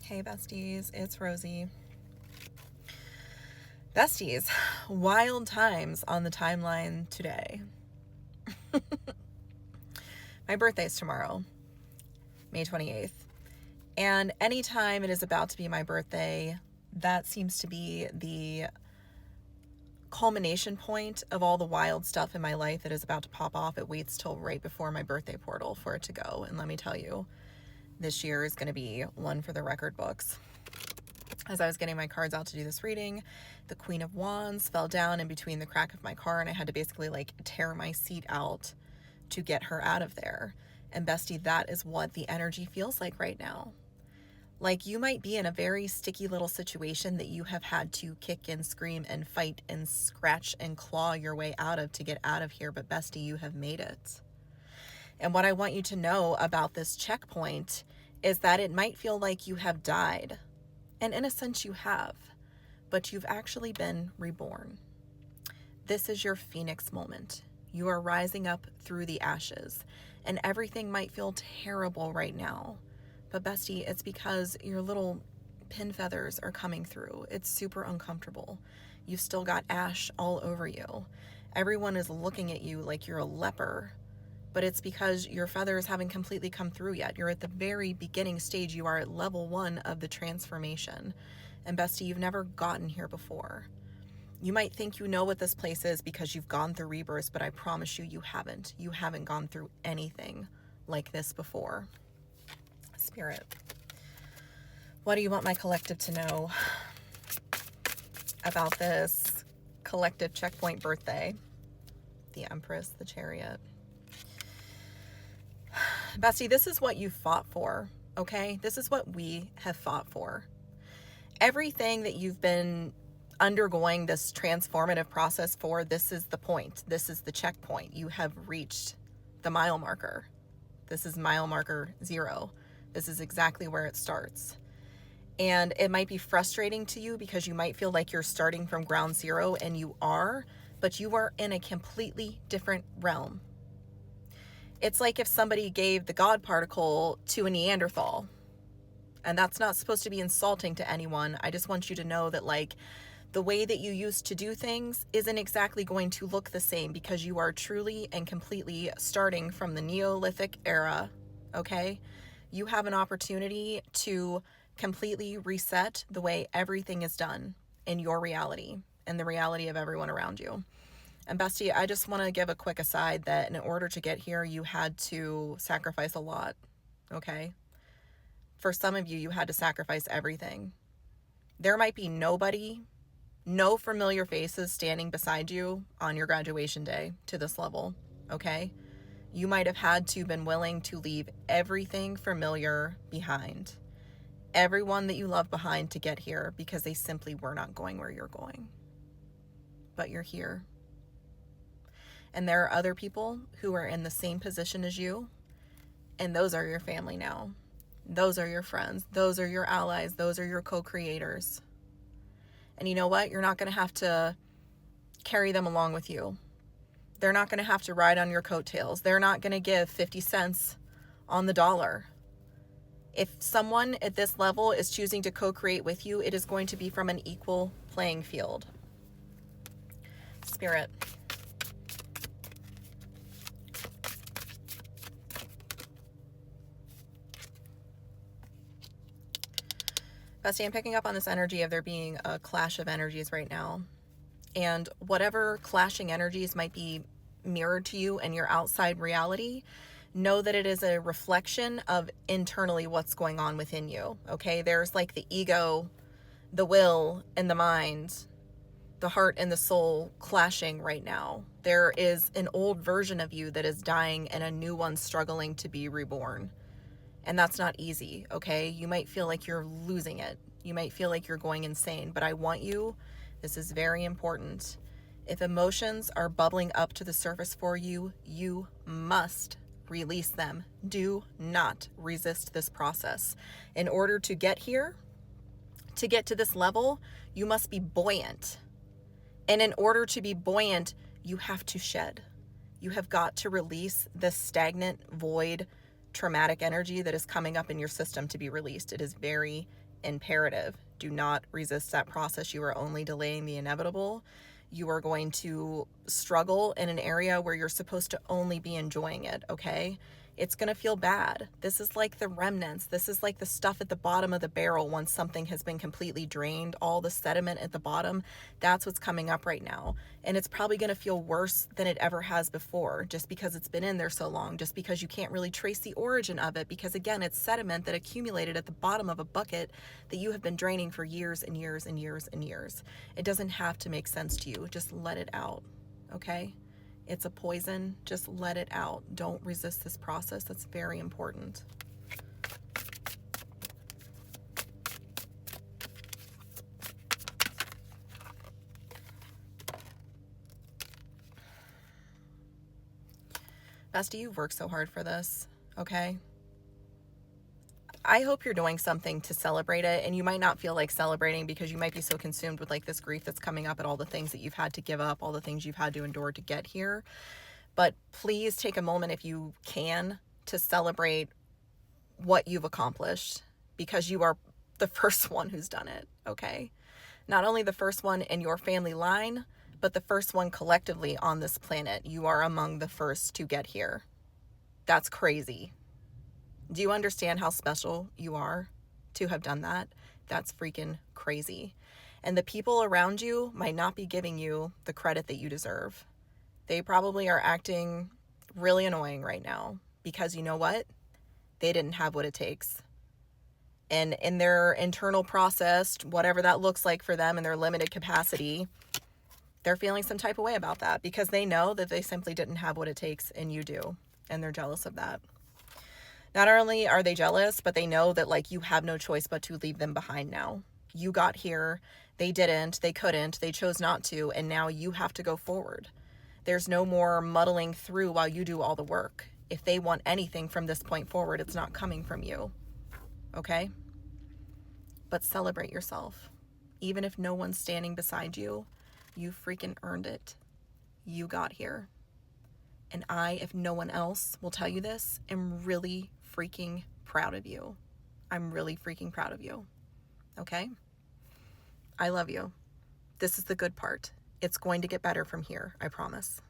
Hey besties, it's Rosie. Besties, wild times on the timeline today. My birthday's tomorrow, May 28th. And anytime it is about to be my birthday, that seems to be the culmination point of all the wild stuff in my life that is about to pop off. It waits till right before my birthday portal for it to go. And let me tell you, this year is going to be one for the record books. As I was getting my cards out to do this reading, the Queen of Wands fell down in between the crack of my car, and I had to basically tear my seat out to get her out of there. And bestie, that is what the energy feels like right now. Like you might be in a very sticky little situation that you have had to kick and scream and fight and scratch and claw your way out of to get out of here. But bestie, you have made it. And what I want you to know about this checkpoint is that it might feel like you have died. And in a sense you have, but you've actually been reborn. This is your phoenix moment. You are rising up through the ashes, and everything might feel terrible right now. But bestie, it's because your little pin feathers are coming through. It's super uncomfortable. You've still got ash all over you. Everyone is looking at you like you're a leper, but it's because your feathers haven't completely come through yet. You're at the very beginning stage. You are at level 1 of the transformation. And bestie, you've never gotten here before. You might think you know what this place is because you've gone through rebirths, but I promise you, you haven't. You haven't gone through anything like this before. Spirit, what do you want my collective to know about this collective checkpoint birthday? The Empress, the Chariot. Bestie, this is what you fought for, okay? This is what we have fought for. Everything that you've been undergoing this transformative process for, this is the point. This is the checkpoint. You have reached the mile marker. This is mile marker 0. This is exactly where it starts. And it might be frustrating to you because you might feel like you're starting from ground zero, and you are, but you are in a completely different realm. It's like if somebody gave the God particle to a Neanderthal. And that's not supposed to be insulting to anyone. I just want you to know that the way that you used to do things isn't exactly going to look the same because you are truly and completely starting from the Neolithic era, okay? You have an opportunity to completely reset the way everything is done in your reality and the reality of everyone around you. And bestie, I just want to give a quick aside that in order to get here, you had to sacrifice a lot, okay? For some of you, you had to sacrifice everything. There might be nobody, no familiar faces standing beside you on your graduation day to this level, okay? You might have had to been willing to leave everything familiar behind. Everyone that you love behind to get here because they simply were not going where you're going. But you're here. And there are other people who are in the same position as you, and those are your family now. Those are your friends. Those are your allies. Those are your co-creators. And you know what? You're not going to have to carry them along with you. They're not going to have to ride on your coattails. They're not going to give 50 cents on the dollar. If someone at this level is choosing to co-create with you, it is going to be from an equal playing field. Spirit. Bestie, I'm picking up on this energy of there being a clash of energies right now. And whatever clashing energies might be mirrored to you in your outside reality, know that it is a reflection of internally what's going on within you, okay? There's the ego, the will, and the mind, the heart and the soul clashing right now. There is an old version of you that is dying and a new one struggling to be reborn. And that's not easy, okay? You might feel like you're losing it. You might feel like you're going insane, but I want you, this is very important. If emotions are bubbling up to the surface for you, you must release them. Do not resist this process. In order to get here, to get to this level, you must be buoyant. And in order to be buoyant, you have to shed. You have got to release this stagnant, void, traumatic energy that is coming up in your system to be released. It is very imperative. Do not resist that process. You are only delaying the inevitable. You are going to struggle in an area where you're supposed to only be enjoying it, okay? It's going to feel bad. This is like the remnants. This is like the stuff at the bottom of the barrel once something has been completely drained. All the sediment at the bottom, that's what's coming up right now. And it's probably going to feel worse than it ever has before, just because it's been in there so long, just because you can't really trace the origin of it, because again, it's sediment that accumulated at the bottom of a bucket that you have been draining for years and years and years and years. It doesn't have to make sense to you. Just let it out, okay? It's a poison. Just let it out. Don't resist this process. That's very important. Bestie, you've worked so hard for this, okay? I hope you're doing something to celebrate it, and you might not feel like celebrating because you might be so consumed with like this grief that's coming up at all the things that you've had to give up, all the things you've had to endure to get here. But please take a moment, if you can, to celebrate what you've accomplished, because you are the first one who's done it, okay? Not only the first one in your family line, but the first one collectively on this planet. You are among the first to get here. That's crazy. Do you understand how special you are to have done that? That's freaking crazy. And the people around you might not be giving you the credit that you deserve. They probably are acting really annoying right now because you know what? They didn't have what it takes. And in their internal process, whatever that looks like for them in their limited capacity, they're feeling some type of way about that because they know that they simply didn't have what it takes and you do. And they're jealous of that. Not only are they jealous, but they know that like you have no choice but to leave them behind now. You got here, they didn't, they couldn't, they chose not to, and now you have to go forward. There's no more muddling through while you do all the work. If they want anything from this point forward, it's not coming from you. Okay? But celebrate yourself. Even if no one's standing beside you, you freaking earned it. You got here. And I, if no one else will tell you this, am really freaking proud of you. I'm really freaking proud of you. Okay? I love you. This is the good part. It's going to get better from here, I promise.